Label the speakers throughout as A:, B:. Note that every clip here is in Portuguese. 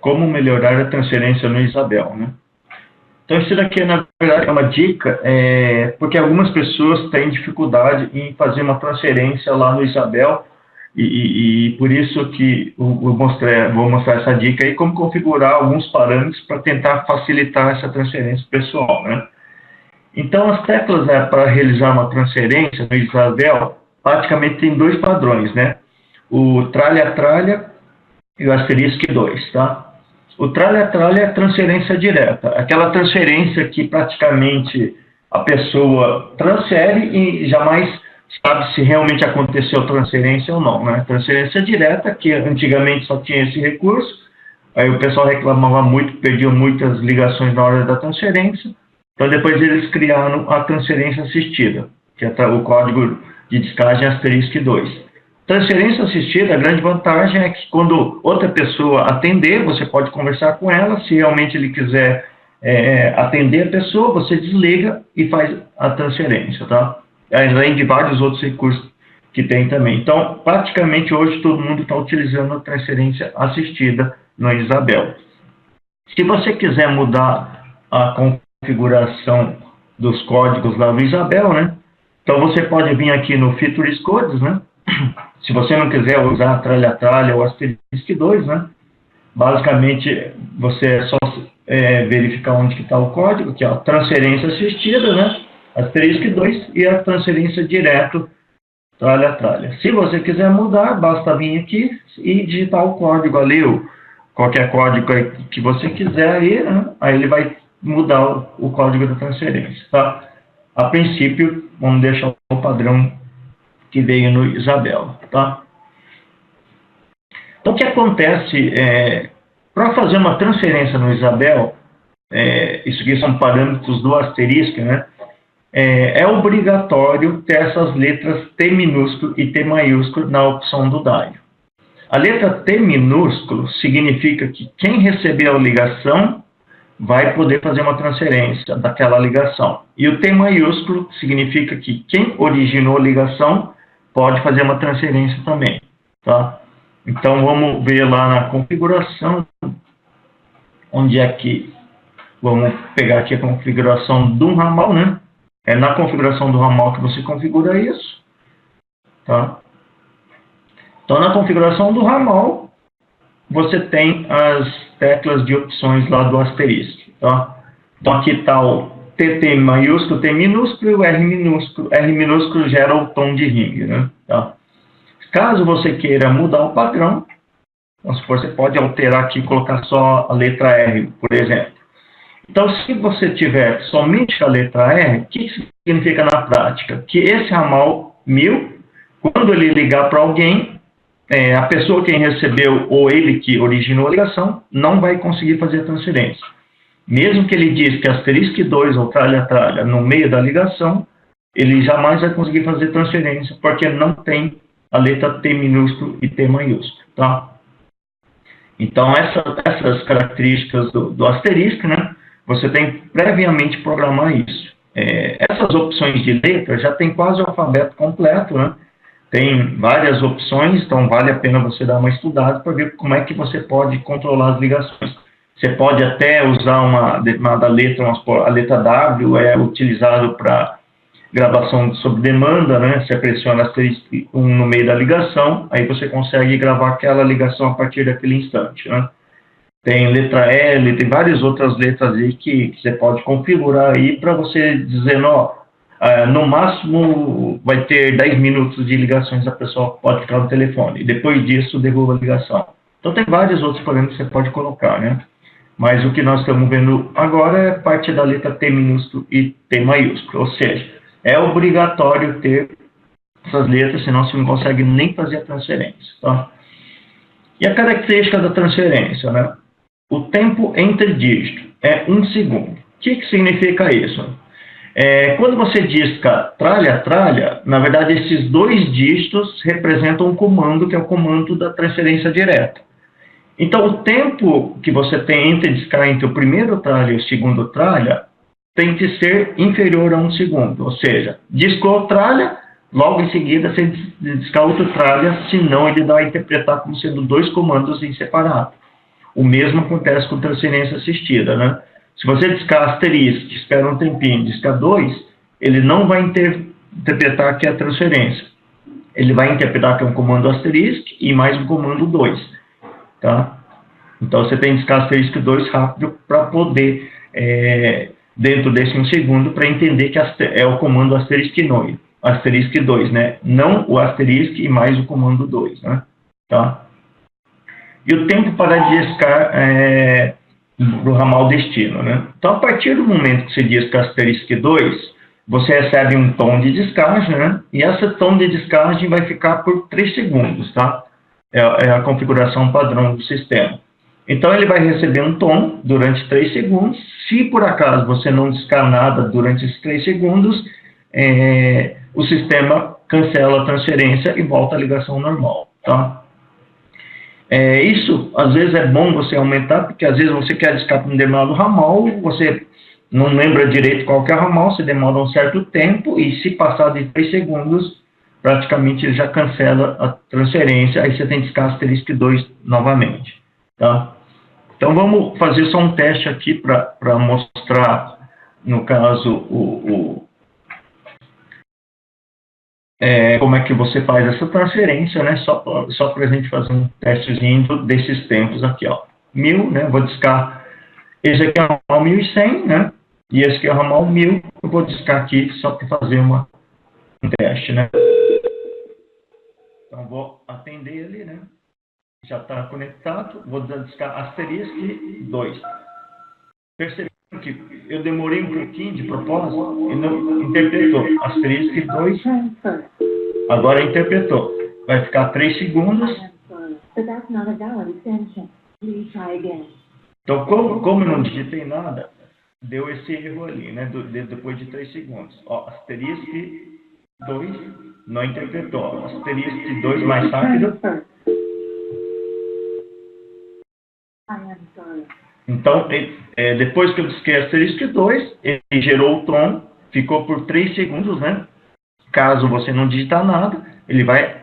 A: como melhorar a transferência no Isabel, né? Então, isso daqui, na verdade, é uma dica, porque algumas pessoas têm dificuldade em fazer uma transferência lá no Isabel, e por isso que vou mostrar essa dica aí, como configurar alguns parâmetros para tentar facilitar essa transferência pessoal, né? Então, as teclas para realizar uma transferência no Isabel, praticamente tem dois padrões, né? O tralha-tralha e o asterisco 2, tá? O tralha-tralha é transferência direta, aquela transferência que praticamente a pessoa transfere e jamais sabe se realmente aconteceu transferência ou não, né? Transferência direta, que antigamente só tinha esse recurso, aí o pessoal reclamava muito, perdia muitas ligações na hora da transferência, então depois eles criaram a transferência assistida, que é o código de descagem asterisco 2. Transferência assistida, a grande vantagem é que quando outra pessoa atender, você pode conversar com ela, se realmente ele quiser atender a pessoa, você desliga e faz a transferência, tá? Além de vários outros recursos que tem também. Então, praticamente hoje todo mundo está utilizando a transferência assistida no Isabel. Se você quiser mudar a configuração dos códigos lá no Isabel, né? Então você pode vir aqui no Features Codes, né? Se você não quiser usar tralha-tralha ou asterisco 2, né? Basicamente, você é só verificar onde está o código, que é a transferência assistida, né? Asterisco 2 e a transferência direto, tralha-tralha. Se você quiser mudar, basta vir aqui e digitar o código ali, qualquer código que você quiser aí, né? Aí ele vai mudar o código da transferência, tá? A princípio, vamos deixar o padrão que veio no Isabel, tá? Então, o que acontece para fazer uma transferência no Isabel, isso aqui são parâmetros do asterisco, né? É obrigatório ter essas letras T minúsculo e T maiúsculo na opção do DAIO. A letra T minúsculo significa que quem recebeu a ligação vai poder fazer uma transferência daquela ligação. E o T maiúsculo significa que quem originou a ligação pode fazer uma transferência também, tá? Então, vamos ver lá na configuração, onde é que, vamos pegar aqui a configuração do ramal, né? É na configuração do ramal que você configura isso, tá? Então, na configuração do ramal, você tem as teclas de opções lá do asterisco, tá? Então, aqui está o TT maiúsculo, T minúsculo e o R minúsculo. R minúsculo gera o tom de ring, né? Tá? Caso você queira mudar o padrão, você pode alterar aqui e colocar só a letra R, por exemplo. Então, se você tiver somente a letra R, o que significa na prática? Que esse ramal 1000, quando ele ligar para alguém, a pessoa quem recebeu ou ele que originou a ligação não vai conseguir fazer a transferência. Mesmo que ele diz que asterisco 2 ou tralha-tralha no meio da ligação, ele jamais vai conseguir fazer transferência, porque não tem a letra T minúsculo e T maiúsculo, tá? Então, essas características do asterisco, né? Você tem que previamente programar isso. Essas opções de letra já tem quase o alfabeto completo, né? Tem várias opções, então vale a pena você dar uma estudada para ver como é que você pode controlar as ligações. Você pode até usar uma determinada letra, a letra W é utilizado para gravação sob demanda, né? Você pressiona asterisco 1 no meio da ligação, aí você consegue gravar aquela ligação a partir daquele instante, né? Tem letra L, tem várias outras letras aí que você pode configurar aí para você dizer, no máximo vai ter 10 minutos de ligações, a pessoa pode ficar no telefone, e depois disso derruba a ligação. Então tem vários outros parâmetros que você pode colocar, né? Mas o que nós estamos vendo agora é parte da letra T minúsculo e T maiúsculo, ou seja, é obrigatório ter essas letras, senão você não consegue nem fazer a transferência, tá? E a característica da transferência, né? O tempo entre dígitos é 1 segundo. O que significa isso? Quando você disca tralha-tralha, na verdade esses dois dígitos representam um comando, que é o comando da transferência direta. Então, o tempo que você tem entre discar entre o primeiro tralha e o segundo tralha tem que ser inferior a 1 segundo. Ou seja, discou tralha, logo em seguida você discar outro tralha, senão ele vai interpretar como sendo dois comandos em separado. O mesmo acontece com transferência assistida, né? Se você discar asterisco, espera um tempinho, discar 2, ele não vai interpretar que é transferência. Ele vai interpretar que é um comando asterisco e mais um comando 2, tá? Então, você tem que discar asterisco 2 rápido para poder, dentro desse 1 segundo, para entender que é o comando asterisco 2, né? Não o asterisco e mais o comando 2, né? Tá? E o tempo para discar do ramal destino, né? Então, a partir do momento que você disca asterisco 2, você recebe um tom de descagem, né? E esse tom de descagem vai ficar por 3 segundos, tá? É a configuração padrão do sistema. Então, ele vai receber um tom durante 3 segundos. Se, por acaso, você não discar nada durante esses 3 segundos, o sistema cancela a transferência e volta à ligação normal, tá? Isso, às vezes, é bom você aumentar, porque às vezes você quer discar para um determinado ramal, você não lembra direito qual que é o ramal, você demora um certo tempo, e se passar de 3 segundos, praticamente ele já cancela a transferência, aí você tem que discar asterisco 2 novamente, tá? Então, vamos fazer só um teste aqui para mostrar, no caso, como é que você faz essa transferência, né? Só para a gente fazer um testezinho desses tempos aqui, ó. 1000, né? Vou discar, esse aqui é o ramal 1100, né? E esse aqui é o ramal 1000, eu vou discar aqui só para fazer um teste, né? Então, vou atender ele, né? Já está conectado, vou discar asterisco 2. Percebeu que eu demorei um pouquinho de propósito e não interpretou. Asterisco 2, agora interpretou. Vai ficar 3 segundos. Então, como eu não digitei nada, deu esse erro ali, né? Depois de 3 segundos. Ó, asterisco 2 não interpretou. Asterisco 2 mais rápido. Então, depois que eu disquei asterisco 2, ele gerou o tom, ficou por 3 segundos, né? Caso você não digitar nada, ele vai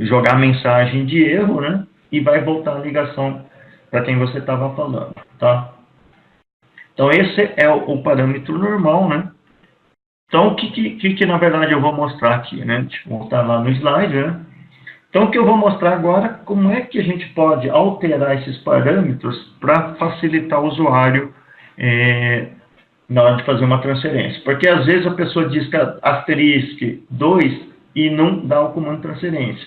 A: jogar a mensagem de erro, né? E vai voltar a ligação para quem você estava falando, tá? Então, esse é o parâmetro normal, né? Então, o que na verdade eu vou mostrar aqui, né? Deixa eu voltar lá no slide, né? Então, o que eu vou mostrar agora, como é que a gente pode alterar esses parâmetros para facilitar o usuário na hora de fazer uma transferência. Porque, às vezes, a pessoa diz que asterisco 2 e não dá o comando transferência.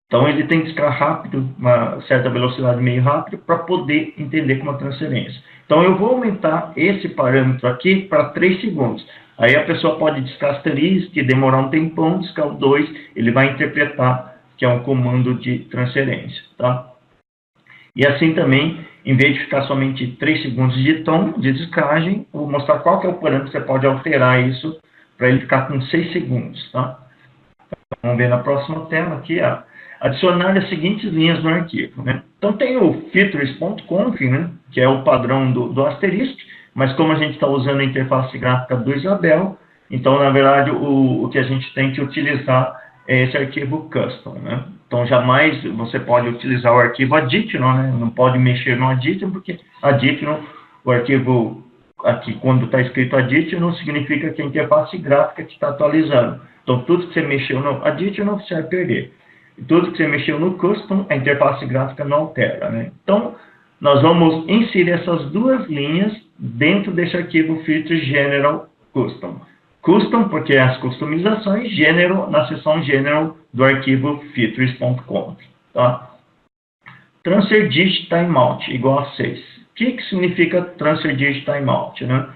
A: Então, ele tem que discar rápido, uma certa velocidade meio rápido, para poder entender como uma transferência. Então, eu vou aumentar esse parâmetro aqui para 3 segundos. Aí, a pessoa pode discar asterisco, demorar um tempão, discar o 2, ele vai interpretar que é um comando de transferência, tá? E assim também, em vez de ficar somente 3 segundos de tom de descagem, eu vou mostrar qual que é o parâmetro que você pode alterar isso para ele ficar com 6 segundos, tá? Então, vamos ver na próxima tela aqui, ó. Adicionar as seguintes linhas no arquivo, né? Então, tem o features.conf, né? Que é o padrão do asterisco, mas como a gente está usando a interface gráfica do Isabel, então, na verdade, o que a gente tem que utilizar esse arquivo custom, né? Então, jamais você pode utilizar o arquivo additional, né? Não pode mexer no additional, porque additional, o arquivo aqui, quando está escrito additional, significa que a interface gráfica que está atualizando. Então, tudo que você mexeu no additional, você vai perder. E tudo que você mexeu no custom, a interface gráfica não altera, né? Então, nós vamos inserir essas duas linhas dentro desse arquivo feature general custom. Custom, porque é as customizações, General, na seção General do arquivo features.conf, tá? Transfer digit timeout igual a 6. O que significa transfer digit timeout, né?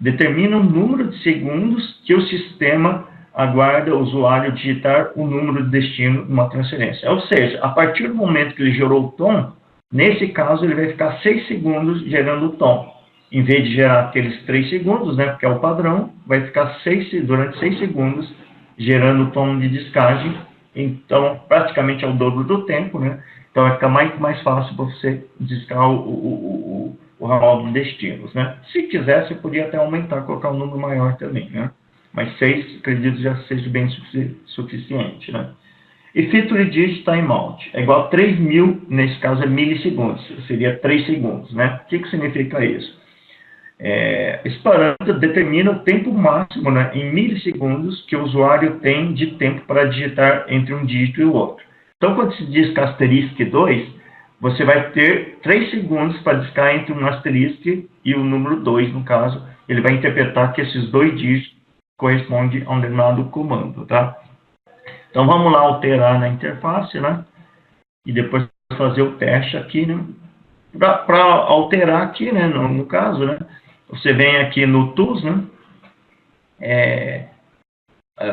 A: Determina o número de segundos que o sistema aguarda o usuário digitar o número de destino de uma transferência. Ou seja, a partir do momento que ele gerou o tom, nesse caso ele vai ficar 6 segundos gerando o tom. Em vez de gerar aqueles 3 segundos, né, porque é o padrão, vai ficar durante 6 segundos gerando o tom de descagem. Então, praticamente é o dobro do tempo, né? Então, vai ficar mais fácil para você discar o ramal de destinos, né? Se quiser, você podia até aumentar, colocar um número maior também, né? Mas 6, acredito, já seja bem suficiente, né? E feature digit timeout é igual a 3.000, nesse caso é milissegundos, seria 3 segundos, né? O que significa isso? Esse parâmetro determina o tempo máximo, né, em milissegundos que o usuário tem de tempo para digitar entre um dígito e o outro. Então, quando se diz asterisco 2, você vai ter 3 segundos para discar entre um asterisco e o número 2, no caso. Ele vai interpretar que esses 2 dígitos correspondem a um determinado comando, tá? Então, vamos lá alterar na interface, né? E depois fazer o teste aqui, né? Para alterar aqui, né, no caso, né? Você vem aqui no Tools, né?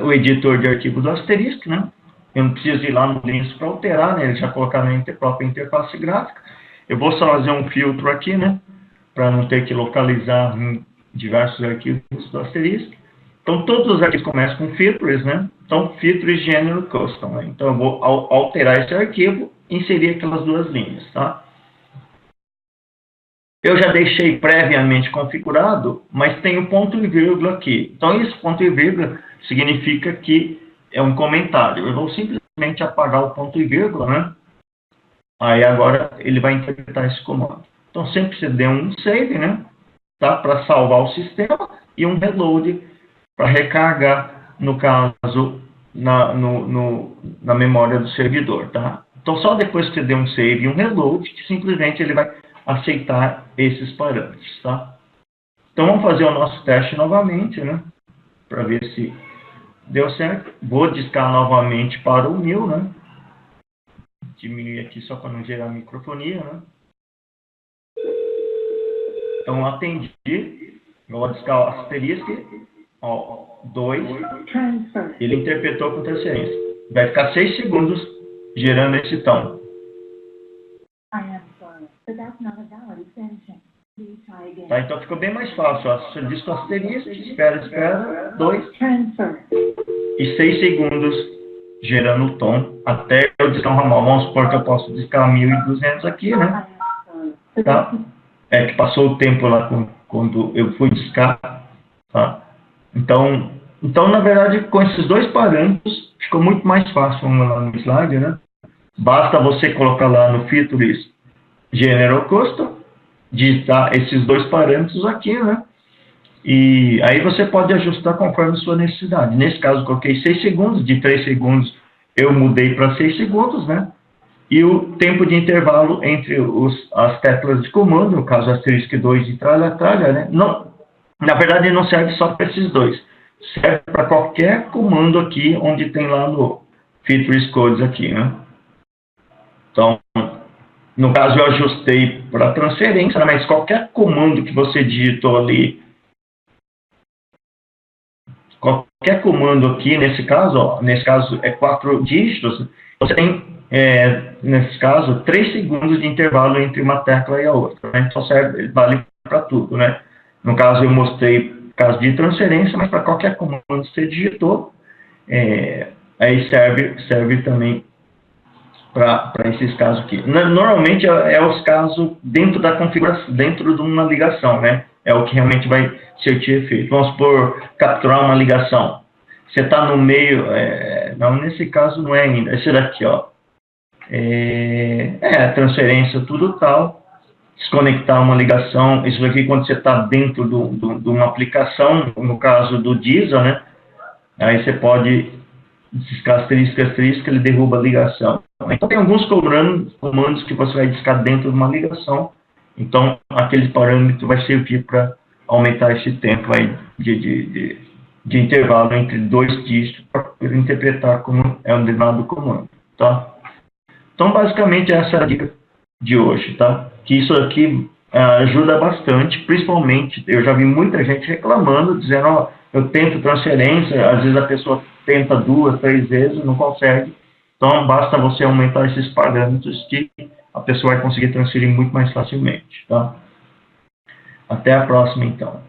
A: O editor de arquivo do asterisco, né? Eu não preciso ir lá no Linux para alterar, né? Ele já colocar na própria interface gráfica. Eu vou só fazer um filtro aqui, né? Para não ter que localizar em diversos arquivos do asterisco. Então, todos os arquivos começam com filters, né? Então, filters gênero custom, né? Então, eu vou alterar esse arquivo e inserir aquelas 2 linhas, tá? Eu já deixei previamente configurado, mas tem o ponto e vírgula aqui. Então, esse ponto e vírgula significa que é um comentário. Eu vou simplesmente apagar o ponto e vírgula, né? Aí, agora, ele vai interpretar esse comando. Então, sempre você dê um save, né? Tá? Para salvar o sistema e um reload para recarregar, no caso, na memória do servidor, tá? Então, só depois que você der um save e um reload, que simplesmente ele vai aceitar esses parâmetros, tá? Então, vamos fazer o nosso teste novamente, né? Para ver se deu certo. Vou discar novamente para o 1000, né? Diminuir aqui só para não gerar microfonia, né? Então, atendi. Vou discar o asterisco. 2, ele interpretou com transferência. Vai ficar 6 segundos gerando esse tom. Tá, então ficou bem mais fácil. Ó. Você diz com asterisco, espera, 2, e 6 segundos gerando o tom até eu discar um ramal. Vamos supor que eu posso discar 1.200 aqui, né? Tá? Que passou o tempo lá quando eu fui discar, tá? Então, na verdade, com esses 2 parâmetros, ficou muito mais fácil. Vamos lá no slide, né? Basta você colocar lá no features General Custom, digitar esses 2 parâmetros aqui, né? E aí você pode ajustar conforme a sua necessidade. Nesse caso, eu coloquei 6 segundos, de 3 segundos eu mudei para 6 segundos, né? E o tempo de intervalo entre as teclas de comando, no caso asterisco 2 e tralha, né? Não, na verdade, não serve só para esses 2. Serve para qualquer comando aqui, onde tem lá no Features Codes aqui, né? Então, no caso, eu ajustei para transferência, né? Mas qualquer comando que você digitou ali, qualquer comando aqui, nesse caso é 4 dígitos, você tem, nesse caso, 3 segundos de intervalo entre uma tecla e a outra, né? Então, vale para tudo, né? No caso, eu mostrei caso de transferência, mas para qualquer comando que você digitou, aí serve também para esses casos aqui. Normalmente é os casos dentro da configuração, dentro de uma ligação, né? É o que realmente vai surtir efeito. Vamos supor, capturar uma ligação. Você está no meio, não, nesse caso não é ainda, esse daqui, ó. Transferência, tudo tal. Desconectar uma ligação, isso aqui quando você está dentro de uma aplicação, no caso do Diesel, né? Aí você pode discar asterisco, ele derruba a ligação. Então tem alguns comandos que você vai discar dentro de uma ligação, então aquele parâmetro vai servir para aumentar esse tempo aí de intervalo entre 2 dígitos para interpretar como é um determinado comando, tá? Então basicamente essa é a dica de hoje, tá? Que isso aqui ajuda bastante, principalmente, eu já vi muita gente reclamando, dizendo, ó, eu tento transferência, às vezes a pessoa tenta 2, 3 vezes, não consegue, então basta você aumentar esses parâmetros que a pessoa vai conseguir transferir muito mais facilmente, tá? Até a próxima, então.